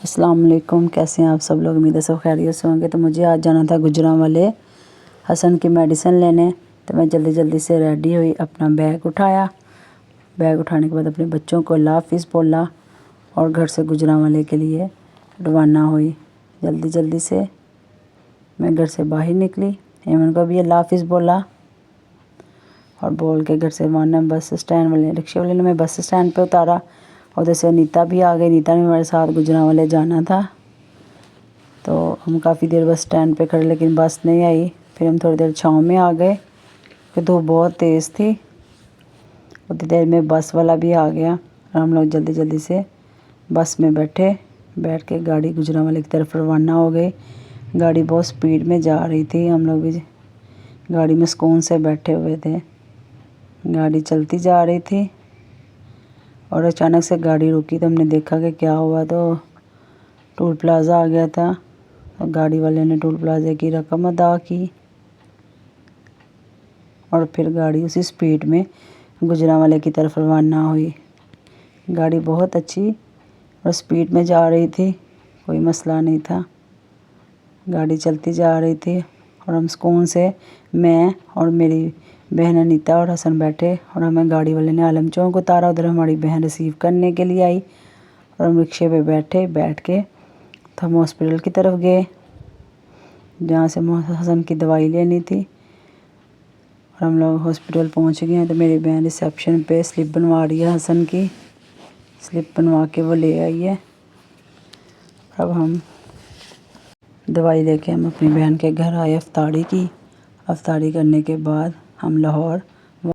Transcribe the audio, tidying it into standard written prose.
अस्सलाम वालेकुम। कैसे हैं आप सब लोग? उम्मीद है सब खैरियत से होंगे। तो मुझे आज जाना था गुजरांवाले हसन की मेडिसिन लेने। तो मैं जल्दी जल्दी से रेडी हुई, अपना बैग उठाया। बैग उठाने के बाद अपने बच्चों को अल्लाह हाफिज़ बोला और घर से गुजरांवाले के लिए रवाना हुई। जल्दी जल्दी से मैं घर से बाहर निकली। हेमन को भी अल्लाह हाफिज़ बोला और बोल के घर से रवाना। बस स्टैंड वाले रिक्शे वाले ने मैं बस स्टैंड पे उतारा। उधर से नीता भी आ गई। नीता ने हमारे साथ गुजरांवाले जाना था। तो हम काफ़ी देर बस स्टैंड पे खड़े, लेकिन बस नहीं आई। फिर हम थोड़ी देर छाँव में आ गए, फिर धूप बहुत तेज़ थी। उतनी देर में बस वाला भी आ गया और हम लोग जल्दी जल्दी से बस में बैठ के गाड़ी गुजरांवाले की तरफ रवाना हो गई। गाड़ी बहुत स्पीड में जा रही थी। हम लोग भी गाड़ी में सुकून से बैठे हुए थे। गाड़ी चलती जा रही थी और अचानक से गाड़ी रुकी। तो हमने देखा कि क्या हुआ, तो टोल प्लाज़ा आ गया था। तो गाड़ी वाले ने टोल प्लाज़े की रकम अदा की और फिर गाड़ी उसी स्पीड में गुजरांवाले की तरफ रवाना हुई। गाड़ी बहुत अच्छी और स्पीड में जा रही थी, कोई मसला नहीं था। गाड़ी चलती जा रही थी और हम सुकून से, मैं और मेरी बहन अनीता और हसन बैठे और हमें गाड़ी वाले ने आलम चौक उतारा। उधर हमारी बहन रिसीव करने के लिए आई और हम रिक्शे पे बैठ के तो हम हॉस्पिटल की तरफ गए, जहाँ से हसन की दवाई लेनी थी। और हम लोग हॉस्पिटल पहुँच गए हैं। तो मेरी बहन रिसेप्शन पे स्लिप बनवा रही है। हसन की स्लिप बनवा के वो ले आई है। अब हम दवाई लेके हम अपनी बहन के घर आए। अफ्तारी की। अफ्तारी करने के बाद हम लाहौर